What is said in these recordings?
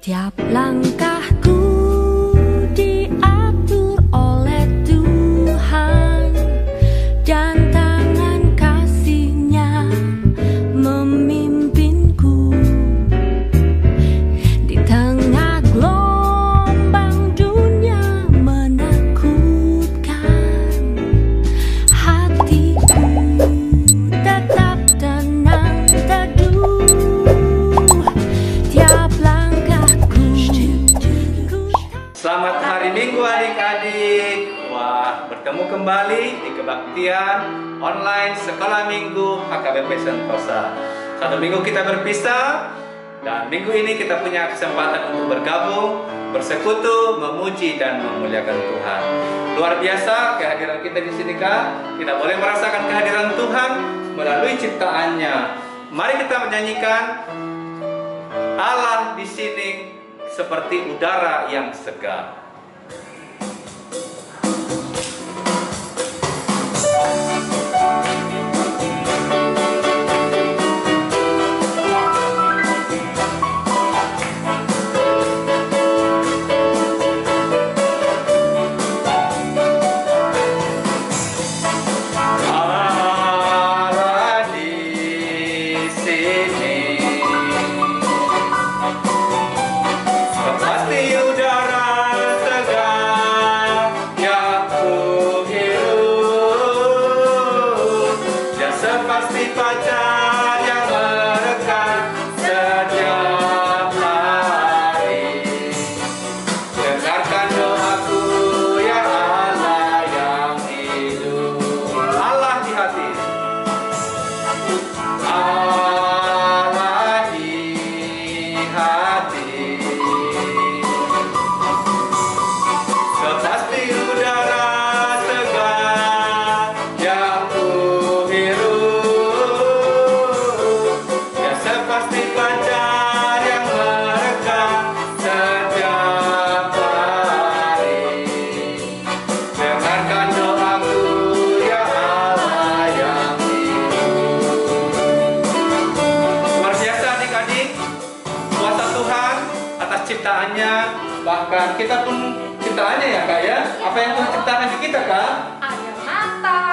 Tiap langkahku diatur oleh Tuhan, dan tangan kasih-Nya memimpinku. Di tengah gelombang dunia menakutkan, hatiku tetap tenang teduh. Tiap Selamat hari Minggu adik-adik. Wah, bertemu kembali di kebaktian online Sekolah Minggu HKBP Sentosa. Satu minggu kita berpisah, dan minggu ini kita punya kesempatan untuk bergabung, bersekutu, memuji dan memuliakan Tuhan. Luar biasa kehadiran kita di sini, Kak. Kita boleh merasakan kehadiran Tuhan melalui ciptaannya. Mari kita menyanyikan Allah di sini seperti udara yang segar. Ciptaannya, bahkan kita pun ciptaannya ya Kak ya. Apa yang Tuhan ciptakan di kita Kak? Ada mata,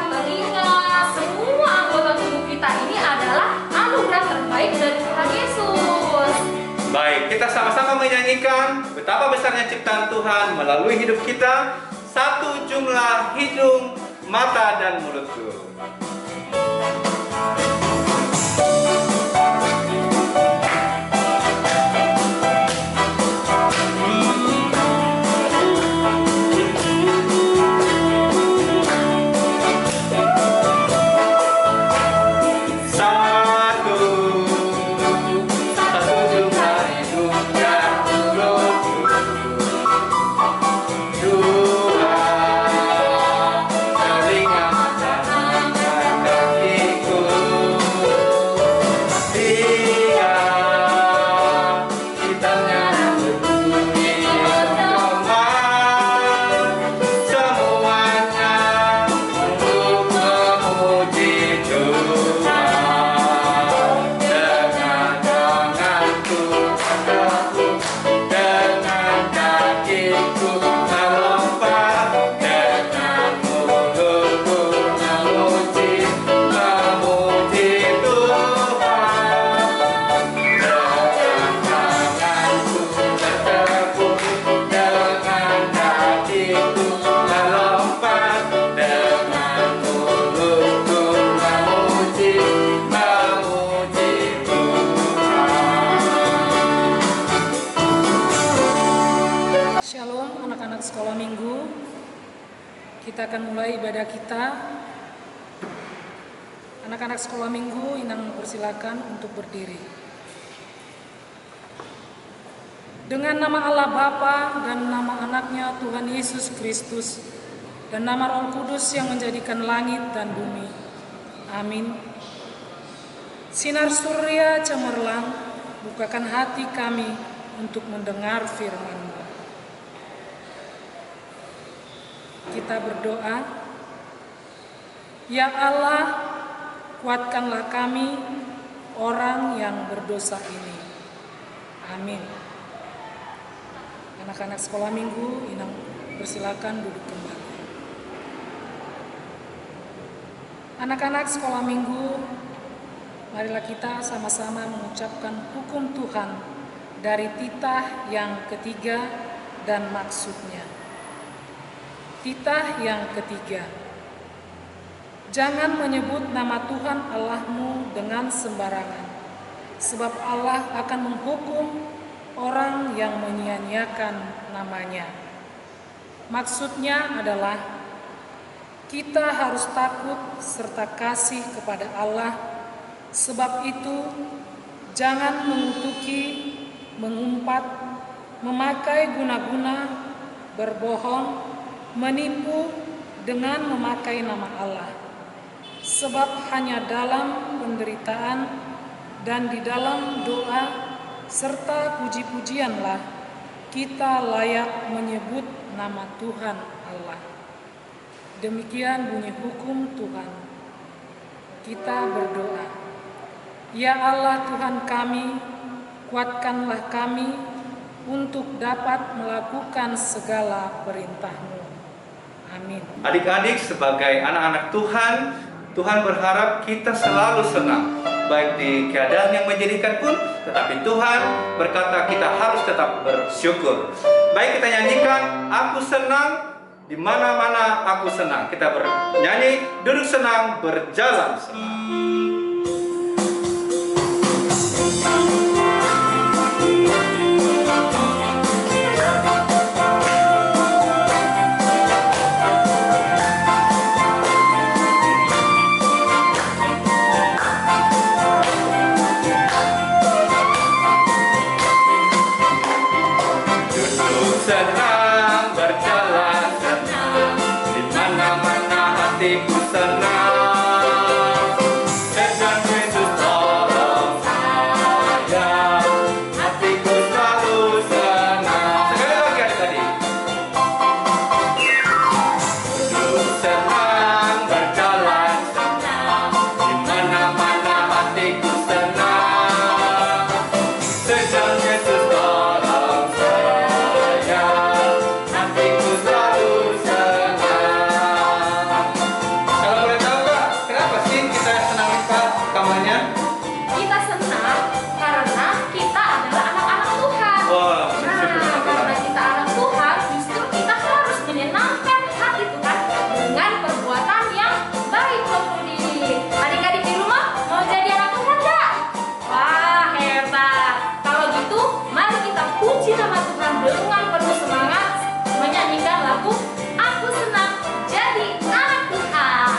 telinga, semua anggota tubuh kita ini adalah anugerah terbaik dari Tuhan Yesus. Baik, kita sama-sama menyanyikan betapa besarnya ciptaan Tuhan melalui hidup kita. Satu jumlah hidung, mata dan mulutku. Sekolah Minggu, kita akan mulai ibadah kita. Anak-anak sekolah Minggu, Inang persilakan untuk berdiri. Dengan nama Allah Bapa dan nama anaknya Tuhan Yesus Kristus dan nama Roh Kudus yang menjadikan langit dan bumi. Amin. Sinar surya cemerlang, bukakan hati kami untuk mendengar firman-Mu. Kita berdoa, ya Allah, kuatkanlah kami, orang yang berdosa ini. Amin. Anak-anak sekolah minggu, Inang persilakan duduk kembali. Anak-anak sekolah minggu, marilah kita sama-sama mengucapkan hukum Tuhan dari titah yang ketiga dan maksudnya. Titah yang ketiga. Jangan menyebut nama Tuhan Allahmu dengan sembarangan, sebab Allah akan menghukum orang yang menyia-nyiakan namanya. Maksudnya adalah kita harus takut serta kasih kepada Allah. Sebab itu jangan mengutuki, mengumpat, memakai guna-guna, berbohong, menipu dengan memakai nama Allah. Sebab hanya dalam penderitaan dan di dalam doa serta puji-pujianlah kita layak menyebut nama Tuhan Allah. Demikian bunyi hukum Tuhan. Kita berdoa. Ya Allah Tuhan kami, kuatkanlah kami untuk dapat melakukan segala perintah-Mu. Amin. Adik-adik, sebagai anak-anak Tuhan, Tuhan berharap kita selalu senang, baik di keadaan yang menyedihkan pun, tetapi Tuhan berkata kita harus tetap bersyukur. Baik, kita nyanyikan Aku Senang, di mana-mana aku senang. Kita bernyanyi, duduk senang, berjalan senang. Senang, berjalan senang, di mana-mana hatiku senang. Dan Yesus tolong saya, hatiku selalu senang. Sekali lagi adik-adik. Duduk senang, berjalan senang, di mana-mana hatiku senang. Sejak Yesus tolong saya, hatiku selalu senang. Kalau boleh tahu Kak, kenapa sih kita senang Kak kamarnya? Kita senang karena kita adalah anak-anak Tuhan. Wah, Nah, karena kita anak Tuhan, justru kita harus menyenangkan hati Tuhan dengan perbuatan yang baik, Bro Rudi. Adik-adik di rumah mau jadi anak Tuhan nggak? Wah, hebat. Kalau gitu, mari kita puji nama Tuhan dengan penuh semangat menyanyikan lagu Aku Senang Jadi Anak Tuhan.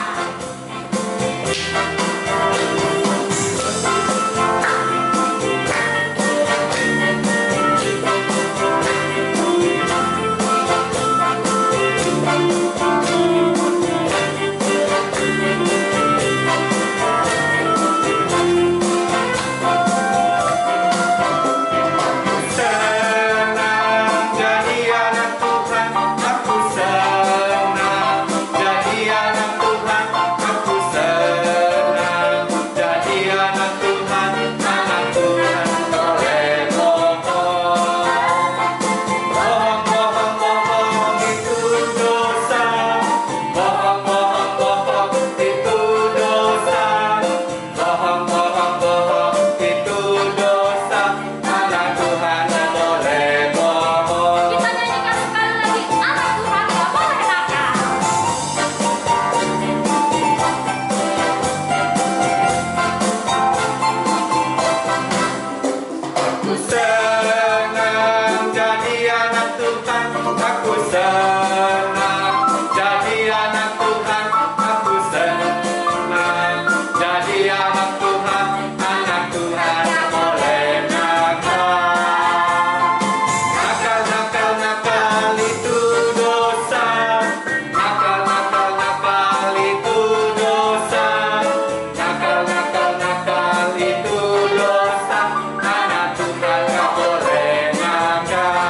Senang jadi anak Tuhan, aku senang jadi anak Tuhan, aku senang jadi anak Tuhan. Anak Tuhan boleh bohong, bohong itu dosa, bohong itu dosa, bohong itu dosa. Anak Tuhan boleh bohong. Kita nyanyikan sekali lagi, anak Tuhan gak boleh nakal. Aku senang jadi anak Tuhan, aku senang jadi anak Tuhan, aku senang jadi anak Tuhan. Anak Tuhan boleh nakal, nakal itu dosa, nakal itu dosa, nakal itu dosa. Anak Tuhan gak boleh nakal.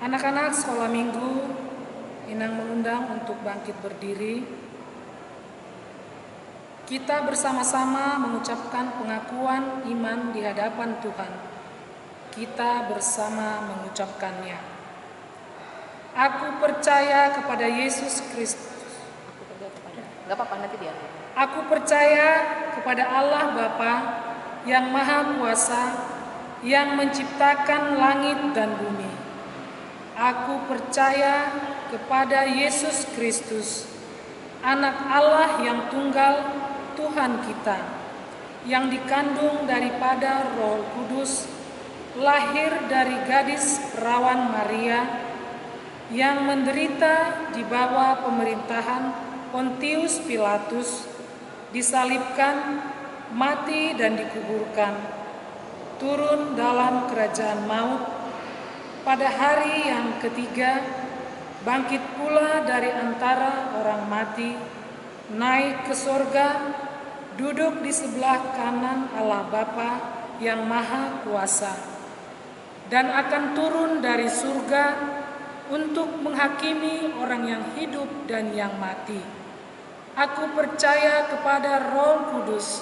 Anak-anak sekolah minggu, Inang mengundang untuk bangkit berdiri. Kita bersama-sama mengucapkan pengakuan iman di hadapan Tuhan. Kita bersama mengucapkannya. Aku percaya kepada Yesus Kristus. Gak apa-apa, nanti dia. Aku percaya kepada Allah Bapa yang Maha Kuasa, yang menciptakan langit dan bumi. Aku percaya kepada Yesus Kristus, Anak Allah yang tunggal, Tuhan kita, yang dikandung daripada Roh Kudus, lahir dari gadis perawan Maria, yang menderita di bawah pemerintahan Pontius Pilatus, disalibkan, mati dan dikuburkan, turun dalam kerajaan maut, pada hari yang ketiga bangkit pula dari antara orang mati, naik ke sorga, duduk di sebelah kanan Allah Bapa yang Maha Kuasa, dan akan turun dari surga untuk menghakimi orang yang hidup dan yang mati. Aku percaya kepada Roh Kudus,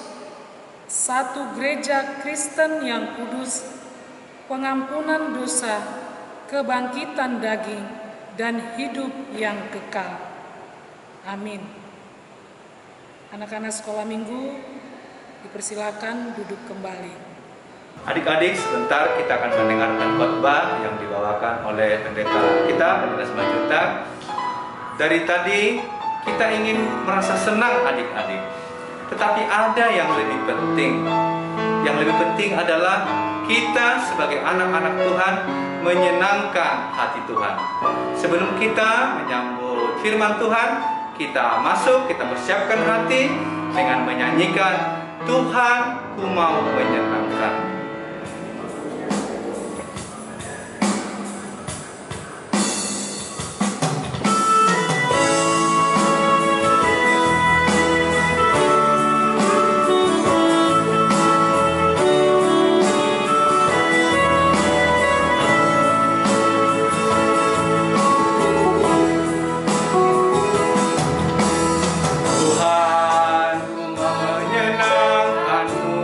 satu gereja Kristen yang kudus, pengampunan dosa, kebangkitan daging, dan hidup yang kekal. Amin. Anak-anak sekolah minggu dipersilakan duduk kembali. Adik-adik, sebentar kita akan mendengarkan khotbah yang dibawakan oleh pendeta kita, Pendeta Simanjuntak. Dari tadi kita ingin merasa senang adik-adik, tetapi ada yang lebih penting. Yang lebih penting adalah kita sebagai anak-anak Tuhan menyenangkan hati Tuhan. Sebelum kita menyambut firman Tuhan, kita masuk, kita persiapkan hati dengan menyanyikan Tuhan, ku mau menyenangkan. Tuhan, ku mau menyenangkan-Mu.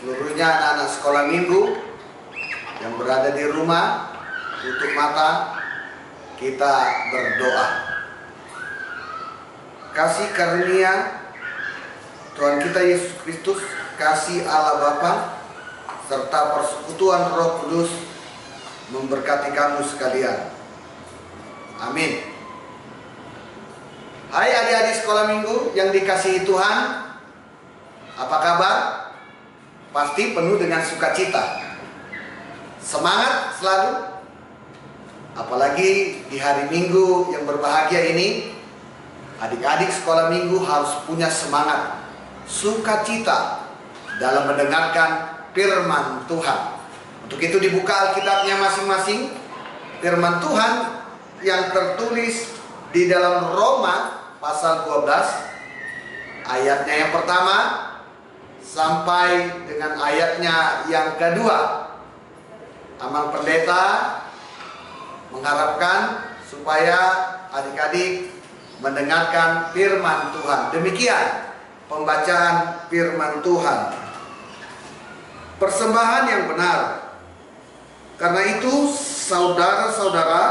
seluruhnya anak-anak sekolah minggu yang berada di rumah, tutup mata, kita berdoa. Kasih karunia Tuhan kita Yesus Kristus, kasih Allah Bapa, serta persekutuan Roh Kudus memberkati kamu sekalian. Amin. Hai adik-adik sekolah minggu yang dikasihi Tuhan, apa kabar? Pasti penuh dengan sukacita. Semangat selalu. Apalagi di hari Minggu yang berbahagia ini, adik-adik sekolah minggu harus punya semangat, sukacita dalam mendengarkan firman Tuhan. Untuk itu dibuka Alkitabnya masing-masing. Firman Tuhan yang tertulis di dalam Roma pasal 12 ayatnya yang pertama sampai dengan ayatnya yang kedua. Amal Pendeta mengharapkan supaya adik-adik mendengarkan firman Tuhan. Demikian pembacaan firman Tuhan. Persembahan yang benar. Karena itu saudara-saudara,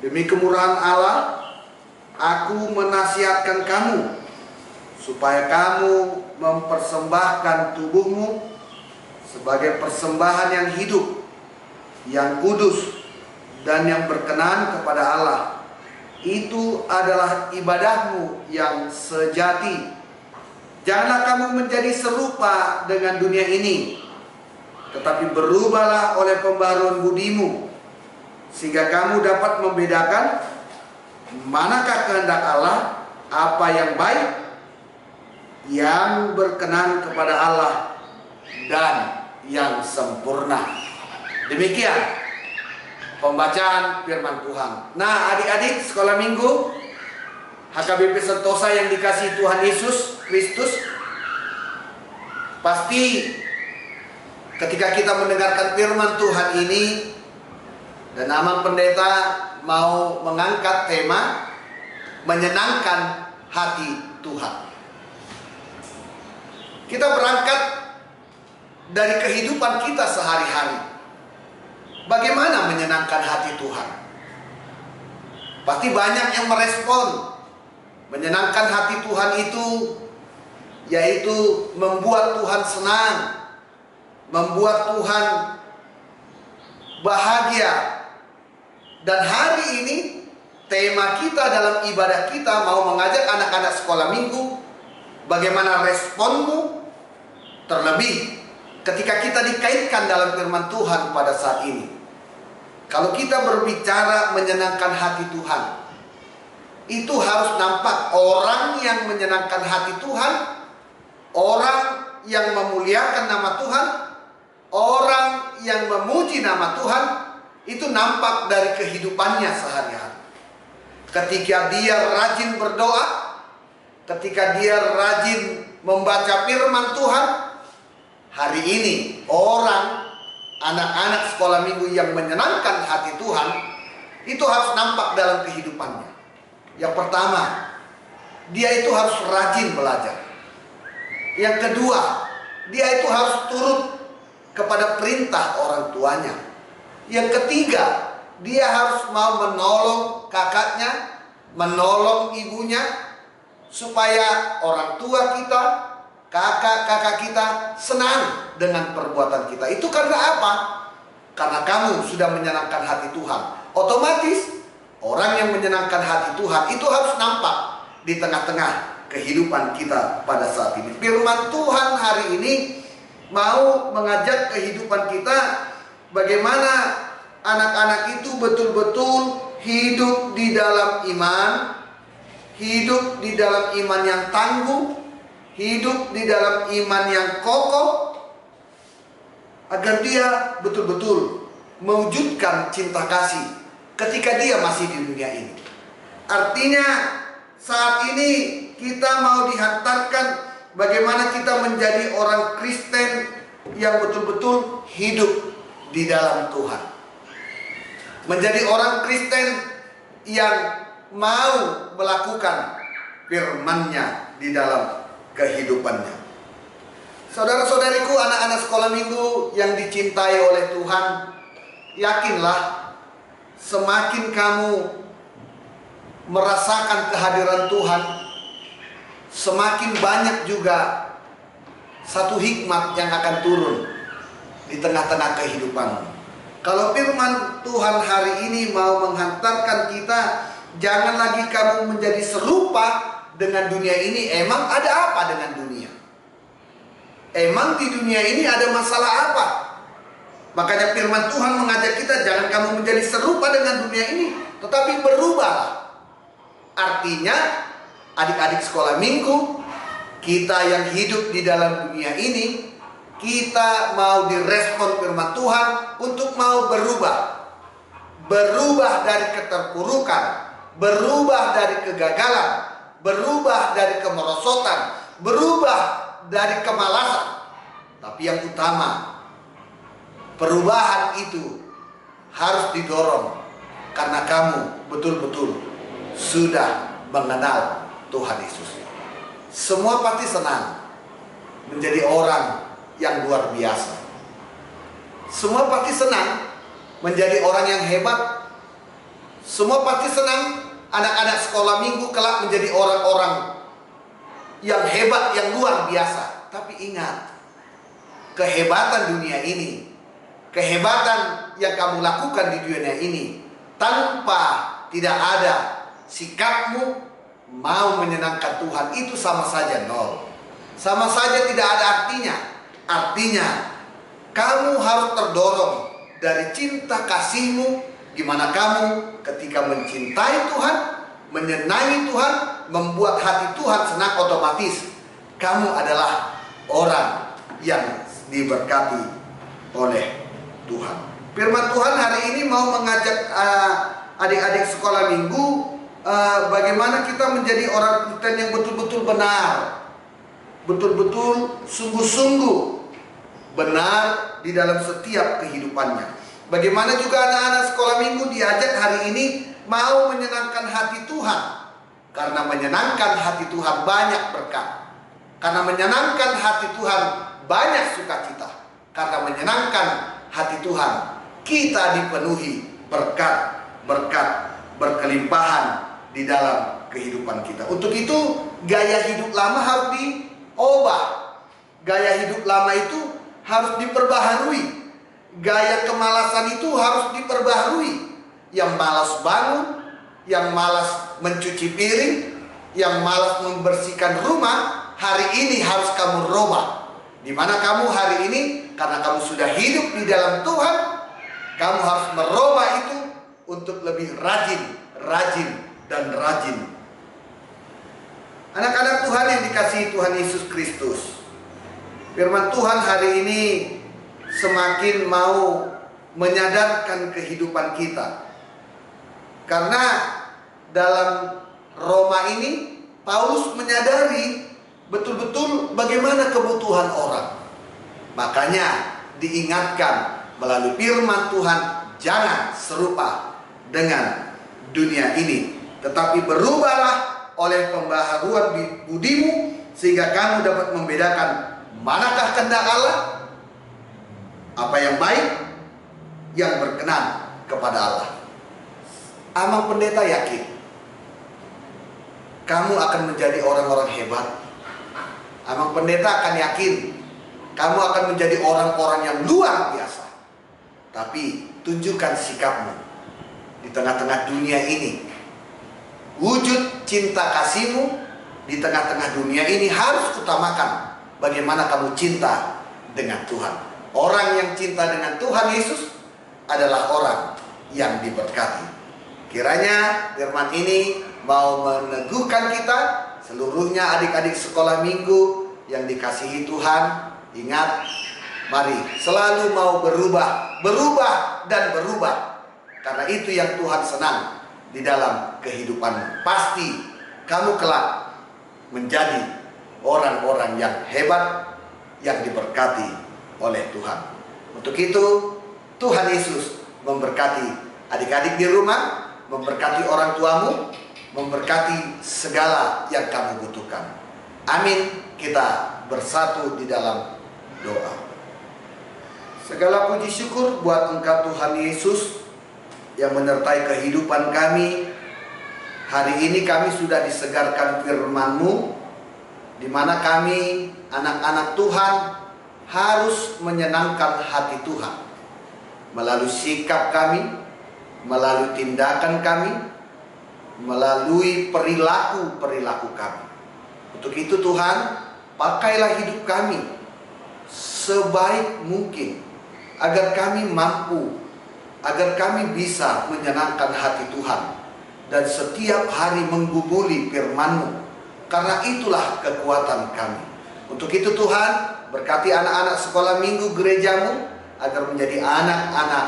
demi kemurahan Allah, aku menasihatkan kamu supaya kamu mempersembahkan tubuhmu sebagai persembahan yang hidup, yang kudus, dan yang berkenan kepada Allah. Itu adalah ibadahmu yang sejati. Janganlah kamu menjadi serupa dengan dunia ini, tetapi berubahlah oleh pembaruan budimu, sehingga kamu dapat membedakan manakah kehendak Allah, apa yang baik, yang berkenan kepada Allah, dan yang sempurna. Demikian pembacaan firman Tuhan. Nah, adik-adik sekolah minggu HKBP Sentosa yang dikasihi Tuhan Yesus Kristus, pasti ketika kita mendengarkan firman Tuhan ini dan Amal Pendeta mau mengangkat tema menyenangkan hati Tuhan. Kita berangkat dari kehidupan kita sehari-hari. Bagaimana menyenangkan hati Tuhan? Pasti banyak yang merespon. Menyenangkan hati Tuhan itu yaitu membuat Tuhan senang, membuat Tuhan bahagia. Dan hari ini tema kita dalam ibadah kita mau mengajak anak-anak sekolah minggu, bagaimana responmu, terlebih ketika kita dikaitkan dalam firman Tuhan pada saat ini. Kalau kita berbicara menyenangkan hati Tuhan, itu harus nampak orang yang menyenangkan hati Tuhan, orang yang memuliakan nama Tuhan, orang yang memuji nama Tuhan, itu nampak dari kehidupannya sehari-hari. Ketika dia rajin berdoa, ketika dia rajin membaca firman Tuhan, hari ini orang, anak-anak sekolah minggu yang menyenangkan hati Tuhan, itu harus nampak dalam kehidupannya. Yang pertama, dia itu harus rajin belajar. Yang kedua, dia itu harus turut kepada perintah orang tuanya. Yang ketiga, dia harus mau menolong kakaknya, menolong ibunya, supaya orang tua kita, kakak-kakak kita senang dengan perbuatan kita. Itu karena apa? Karena kamu sudah menyenangkan hati Tuhan. Otomatis orang yang menyenangkan hati Tuhan itu harus nampak di tengah-tengah kehidupan kita pada saat ini. Firman Tuhan hari ini mau mengajak kehidupan kita, bagaimana anak-anak itu betul-betul hidup di dalam iman, hidup di dalam iman yang tangguh, hidup di dalam iman yang kokoh, agar dia betul-betul mewujudkan cinta kasih ketika dia masih di dunia ini. Artinya saat ini kita mau dihantarkan bagaimana kita menjadi orang Kristen yang betul-betul hidup di dalam Tuhan. Menjadi orang Kristen yang mau melakukan firman-Nya di dalam kehidupannya. Saudara-saudariku, anak-anak sekolah minggu yang dicintai oleh Tuhan, yakinlah semakin kamu merasakan kehadiran Tuhan, semakin banyak juga satu hikmat yang akan turun di tengah-tengah kehidupanmu. Kalau firman Tuhan hari ini mau menghantarkan kita, jangan lagi kamu menjadi serupa dengan dunia ini. Emang ada apa dengan dunia? Emang di dunia ini ada masalah apa? Makanya firman Tuhan mengajak kita, jangan kamu menjadi serupa dengan dunia ini, tetapi berubahlah. Artinya, adik-adik sekolah minggu, kita yang hidup di dalam dunia ini, kita mau direspon firman Tuhan untuk mau berubah. Berubah dari keterpurukan, berubah dari kegagalan, berubah dari kemerosotan, berubah dari kemalasan. Tapi yang utama, perubahan itu harus didorong karena kamu betul-betul sudah mengenal Tuhan Yesus. Semua pasti senang menjadi orang yang luar biasa. Semua pasti senang menjadi orang yang hebat. Semua pasti senang anak-anak sekolah minggu kelak menjadi orang-orang yang hebat, yang luar biasa. Tapi ingat, kehebatan dunia ini, kehebatan yang kamu lakukan di dunia ini, tanpa tidak ada sikapmu mau menyenangkan Tuhan, itu sama saja nol. Sama saja tidak ada artinya. Artinya, kamu harus terdorong dari cinta kasihmu, di mana kamu ketika mencintai Tuhan, menyenangi Tuhan, membuat hati Tuhan senang, otomatis kamu adalah orang yang diberkati oleh Tuhan. Firman Tuhan hari ini mau mengajak adik-adik sekolah minggu bagaimana kita menjadi orang Kristen yang betul-betul benar, betul-betul sungguh-sungguh benar di dalam setiap kehidupannya. Bagaimana juga anak-anak sekolah minggu diajak hari ini mau menyenangkan hati Tuhan. Karena menyenangkan hati Tuhan banyak berkat. Karena menyenangkan hati Tuhan banyak sukacita. Karena menyenangkan hati Tuhan kita dipenuhi berkat-berkat berkelimpahan di dalam kehidupan kita. Untuk itu gaya hidup lama harus diubah. Gaya hidup lama itu harus diperbaharui. Gaya kemalasan itu harus diperbaharui. Yang malas bangun, yang malas mencuci piring, yang malas membersihkan rumah, hari ini harus kamu robah. Di mana kamu hari ini, karena kamu sudah hidup di dalam Tuhan, kamu harus merubah itu untuk lebih rajin, dan rajin. Anak-anak Tuhan yang dikasihi Tuhan Yesus Kristus, firman Tuhan hari ini semakin mau menyadarkan kehidupan kita. Karena dalam Roma ini Paulus menyadari betul-betul bagaimana kebutuhan orang. Makanya diingatkan melalui firman Tuhan, jangan serupa dengan dunia ini, tetapi berubahlah oleh pembaharuan budimu, sehingga kamu dapat membedakan manakah kehendak Allah, apa yang baik, yang berkenan kepada Allah. Amang pendeta yakin kamu akan menjadi orang-orang hebat. Amang pendeta akan yakin kamu akan menjadi orang-orang yang luar biasa. Tapi tunjukkan sikapmu di tengah-tengah dunia ini. Wujud cinta kasihmu di tengah-tengah dunia ini harus utamakan bagaimana kamu cinta dengan Tuhan. Orang yang cinta dengan Tuhan Yesus adalah orang yang diberkati. Kiranya firman ini mau meneguhkan kita seluruhnya adik-adik sekolah minggu yang dikasihi Tuhan. Ingat, mari selalu mau berubah dan berubah. Karena itu yang Tuhan senang di dalam kehidupanmu. Pasti kamu kelak menjadi orang-orang yang hebat, yang diberkati oleh Tuhan. Untuk itu Tuhan Yesus memberkati adik-adik di rumah, memberkati orang tuamu, memberkati segala yang kamu butuhkan. Amin. Kita bersatu di dalam berdoa. Segala puji syukur buat Engkau Tuhan Yesus yang menyertai kehidupan kami. Hari ini kami sudah disegarkan firman-Mu, di mana kami anak-anak Tuhan harus menyenangkan hati Tuhan melalui sikap kami, melalui tindakan kami, melalui perilaku-perilaku kami. Untuk itu Tuhan, pakailah hidup kami sebaik mungkin agar kami mampu, agar kami bisa menyenangkan hati Tuhan dan setiap hari menggumuli firman-Mu, karena itulah kekuatan kami. Untuk itu Tuhan, berkati anak-anak sekolah minggu gereja-Mu agar menjadi anak-anak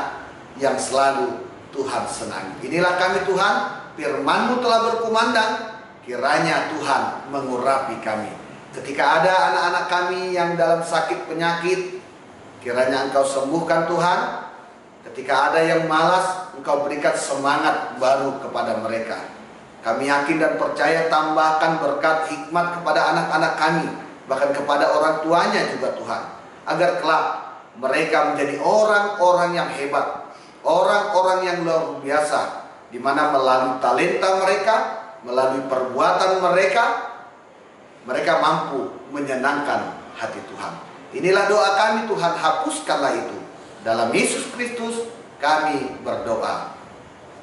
yang selalu Tuhan senangi. Inilah kami Tuhan, firman-Mu telah berkumandang, kiranya Tuhan mengurapi kami. Ketika ada anak-anak kami yang dalam sakit penyakit, kiranya Engkau sembuhkan Tuhan. Ketika ada yang malas, Engkau berikan semangat baru kepada mereka. Kami yakin dan percaya tambahkan berkat hikmat kepada anak-anak kami, bahkan kepada orang tuanya juga Tuhan, agar kelak mereka menjadi orang-orang yang hebat, orang-orang yang luar biasa, di mana melalui talenta mereka, melalui perbuatan mereka, mereka mampu menyenangkan hati Tuhan. Inilah doa kami Tuhan, hapuskanlah itu. Dalam Yesus Kristus kami berdoa.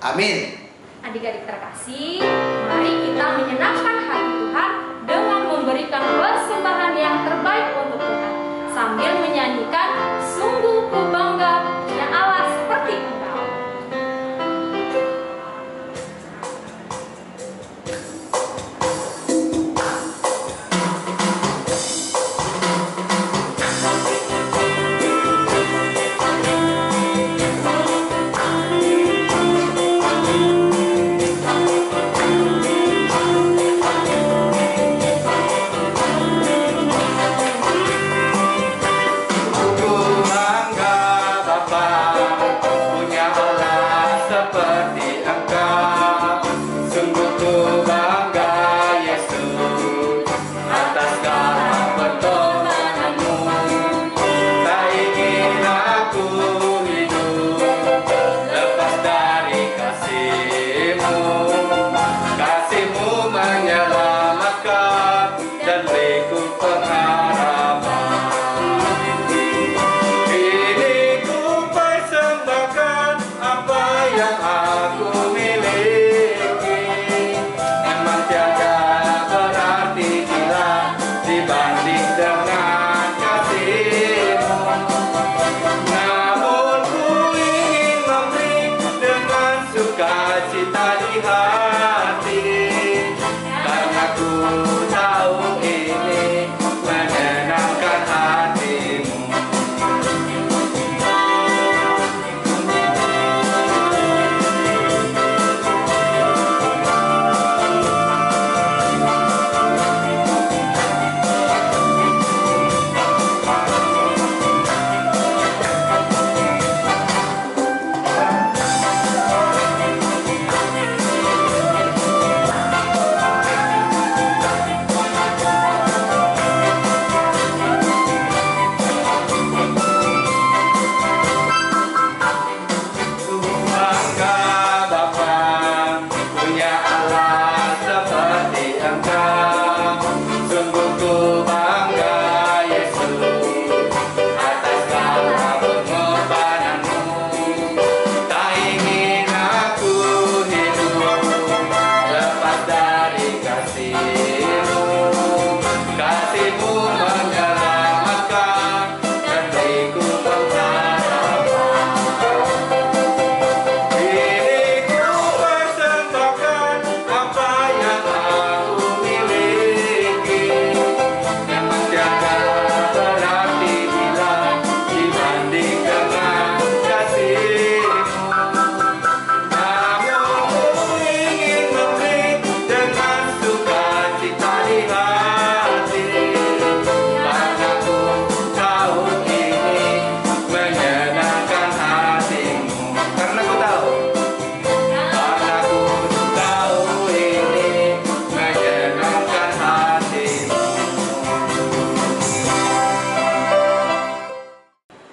Amin. Adik-adik terkasih, mari kita menyenangkan hati Tuhan dengan memberikan persembahan yang terbaik untuk Tuhan, sambil menyanyikan sungguh ku bangga punya Allah seperti Engkau.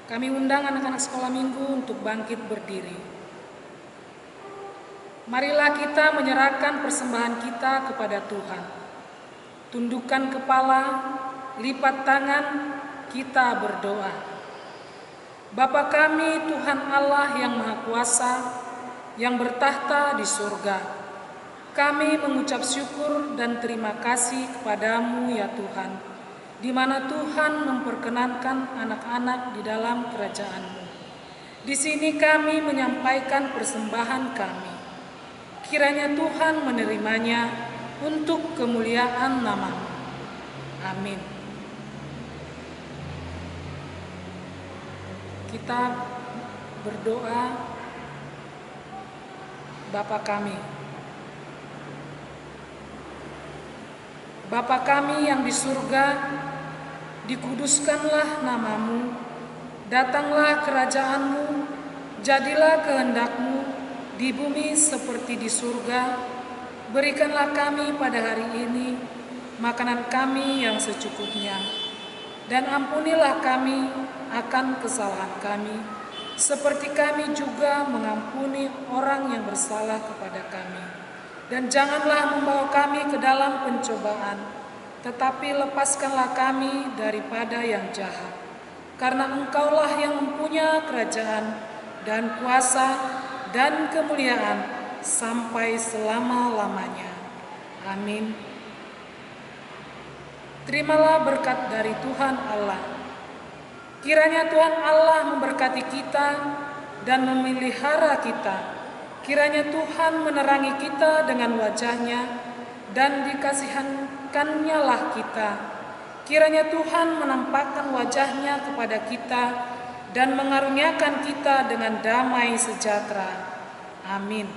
Kami undang anak-anak sekolah minggu untuk bangkit berdiri. Marilah kita menyerahkan persembahan kita kepada Tuhan. Tundukkan kepala, lipat tangan, kita berdoa. Bapa kami, Tuhan Allah yang Maha Kuasa, yang bertahta di surga, kami mengucap syukur dan terima kasih kepadamu ya Tuhan, di mana Tuhan memperkenankan anak-anak di dalam kerajaan-Mu. Di sini kami menyampaikan persembahan kami. Kiranya Tuhan menerimanya untuk kemuliaan nama-Mu. Amin. Kita berdoa. Bapa kami, Bapa kami yang di surga, dikuduskanlah nama-Mu, datanglah kerajaan-Mu, jadilah kehendak-Mu di bumi seperti di surga. Berikanlah kami pada hari ini makanan kami yang secukupnya, dan ampunilah kami akan kesalahan kami, seperti kami juga mengampuni orang yang bersalah kepada kami. Dan janganlah membawa kami ke dalam pencobaan, tetapi lepaskanlah kami daripada yang jahat. Karena Engkaulah yang mempunyai kerajaan dan kuasa dan kemuliaan sampai selama-lamanya. Amin. Terimalah berkat dari Tuhan Allah. Kiranya Tuhan Allah memberkati kita dan memelihara kita. Kiranya Tuhan menerangi kita dengan wajah-Nya dan dikasihankannya lah kita. Kiranya Tuhan menampakkan wajah-Nya kepada kita dan mengaruniakan kita dengan damai sejahtera. Amin.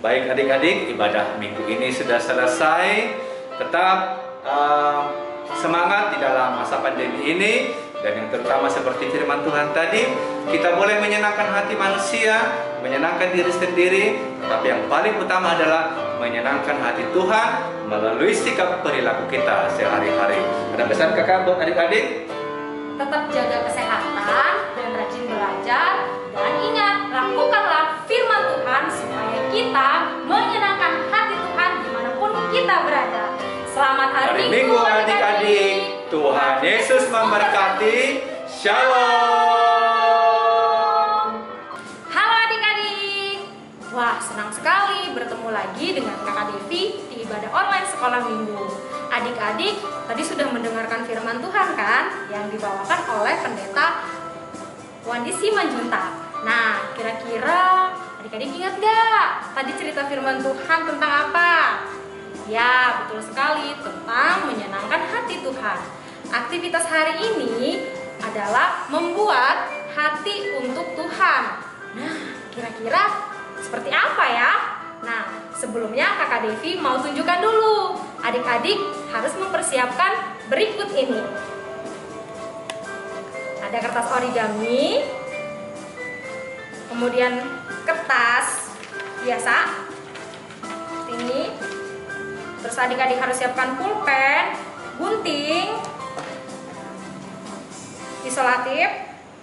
Baik adik-adik, ibadah minggu ini sudah selesai. Tetap semangat di dalam masa pandemi ini. Dan yang terutama seperti firman Tuhan tadi, kita boleh menyenangkan hati manusia, menyenangkan diri sendiri. Tetapi yang paling utama adalah menyenangkan hati Tuhan melalui sikap perilaku kita sehari-hari. Ada pesan kakak buat adik-adik? Tetap jaga kesehatan dan rajin belajar. Dan ingat, lakukanlah firman Tuhan supaya kita menyenangkan hati Tuhan dimanapun kita berada. Selamat hari Minggu adik-adik. Tuhan Yesus memberkati. Shalom. Halo adik-adik. Wah, senang sekali bertemu lagi dengan Kakak Devi di ibadah online sekolah minggu. Adik-adik tadi sudah mendengarkan firman Tuhan kan, yang dibawakan oleh pendeta Wandi Simanjuntak. Nah, kira-kira adik-adik ingat gak tadi cerita firman Tuhan tentang apa? Ya, betul sekali, tentang menyenangkan hati Tuhan. Aktivitas hari ini adalah membuat hati untuk Tuhan. Nah, kira-kira seperti apa ya? Nah, sebelumnya Kakak Devi mau tunjukkan dulu. Adik-adik harus mempersiapkan berikut ini. Ada kertas origami, kemudian kertas biasa seperti ini. Terus adik-adik harus siapkan pulpen, gunting, isolatif,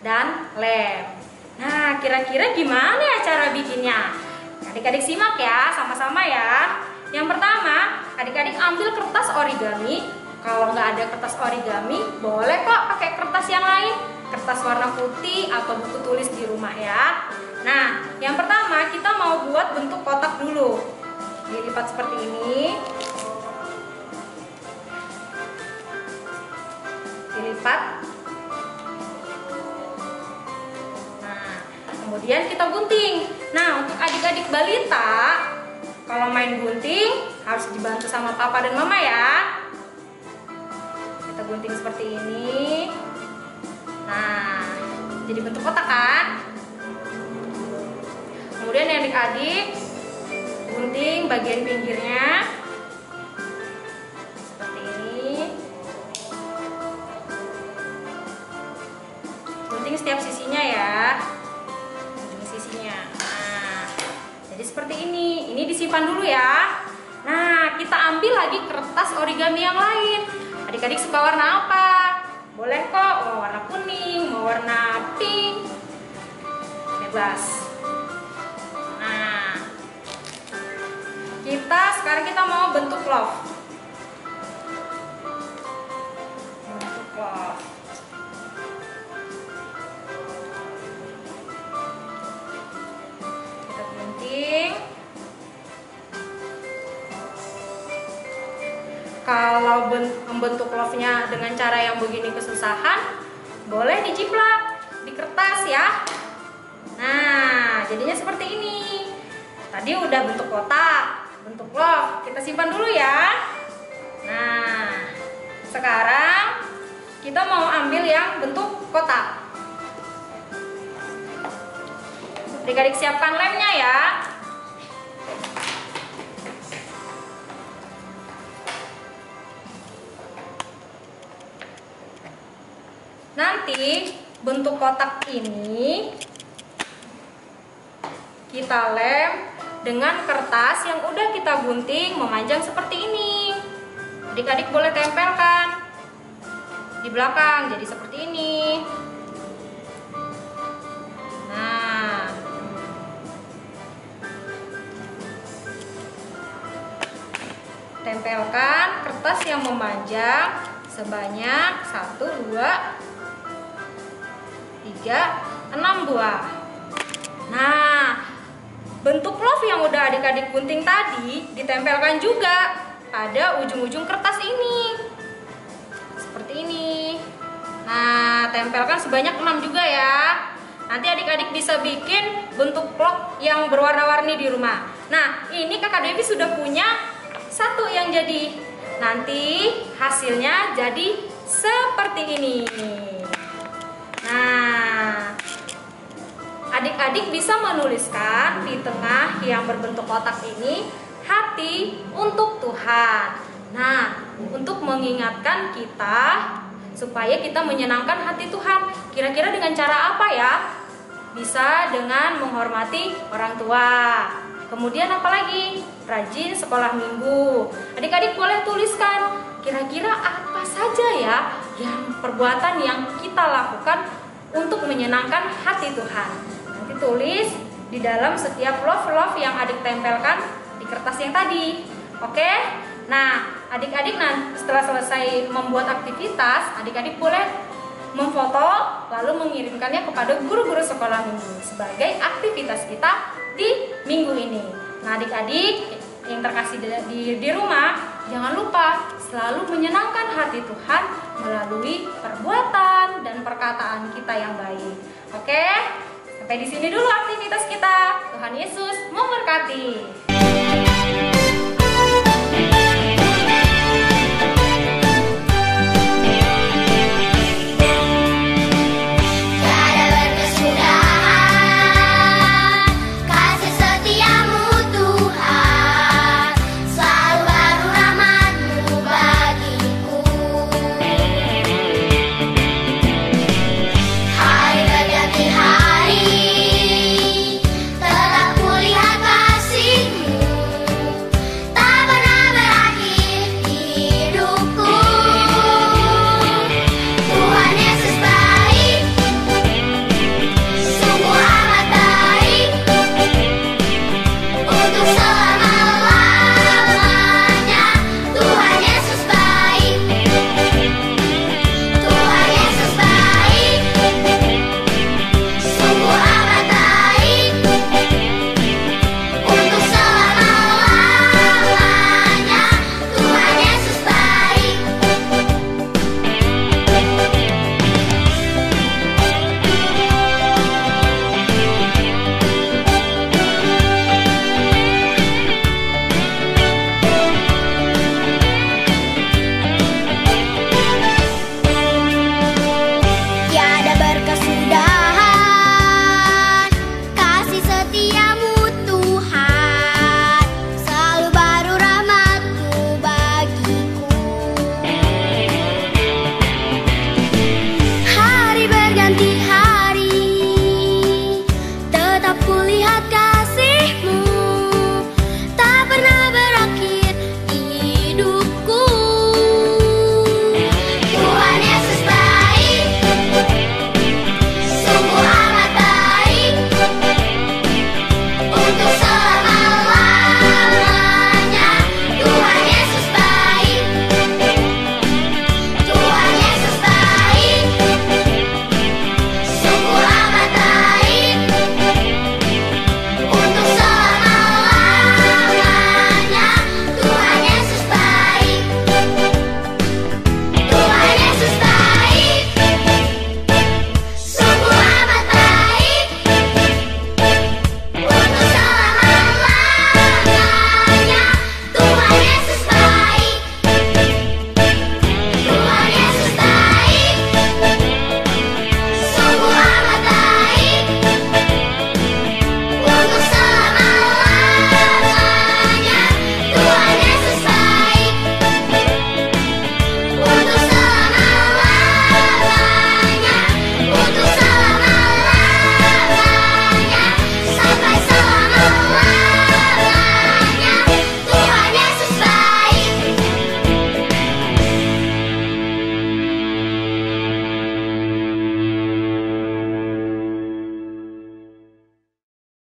dan lem. Nah, kira-kira gimana ya cara bikinnya? Adik-adik simak ya, sama-sama ya. Yang pertama, adik-adik ambil kertas origami. Kalau nggak ada kertas origami, boleh kok pakai kertas yang lain. Kertas warna putih atau buku tulis di rumah ya. Nah, yang pertama kita mau buat bentuk kotak dulu. Dilipat seperti ini. 4. Nah, kemudian kita gunting. Nah, untuk adik-adik balita, kalau main gunting harus dibantu sama papa dan mama ya. Kita gunting seperti ini. Nah, jadi bentuk kotak kan? Kemudian adik-adik gunting bagian pinggirnya seperti ini. Gunting setiap sisinya ya, ujung sisinya. Nah, jadi seperti ini. Ini disimpan dulu ya. Nah, kita ambil lagi kertas origami yang lain. Adik-adik suka warna apa? Boleh kok, mau warna kuning, mau warna pink, bebas. Nah, sekarang kita mau bentuk love. Bentuk love. Kita gunting. Kalau membentuk love-nya dengan cara yang begini kesusahan, boleh dijiplak di kertas ya. Nah, jadinya seperti ini. Tadi udah bentuk kotak, bentuk love, kita simpan dulu ya. Nah, sekarang kita mau ambil yang bentuk kotak. Adik-adik siapkan lemnya ya. Nanti bentuk kotak ini kita lem dengan kertas yang udah kita gunting memanjang seperti ini. Adik-adik boleh tempelkan di belakang jadi seperti ini. Nah, tempelkan kertas yang memanjang sebanyak 1, 2, 3, 6 buah. Nah, bentuk love yang udah adik-adik gunting tadi ditempelkan juga pada ujung-ujung kertas ini. Seperti ini. Nah, tempelkan sebanyak 6 juga ya. Nanti adik-adik bisa bikin bentuk clock yang berwarna-warni di rumah. Nah, ini Kakak Devi sudah punya satu yang jadi. Nanti hasilnya jadi seperti ini. Nah, adik-adik bisa menuliskan di tengah yang berbentuk kotak ini hati untuk Tuhan. Nah, untuk mengingatkan kita supaya kita menyenangkan hati Tuhan. Kira-kira dengan cara apa ya? Bisa dengan menghormati orang tua. Kemudian apa lagi? Rajin sekolah minggu. Adik-adik boleh tuliskan kira-kira apa saja ya yang perbuatan yang kita lakukan untuk menyenangkan hati Tuhan. Nanti tulis di dalam setiap love yang adik tempelkan di kertas yang tadi. Oke? Nah, adik-adik setelah selesai membuat aktivitas, adik-adik boleh memfoto lalu mengirimkannya kepada guru-guru sekolah minggu sebagai aktivitas kita di minggu ini. Nah, adik-adik yang terkasih di rumah, jangan lupa selalu menyenangkan hati Tuhan melalui perbuatan dan perkataan kita yang baik. Oke? Sampai di sini dulu aktivitas kita. Tuhan Yesus memberkati.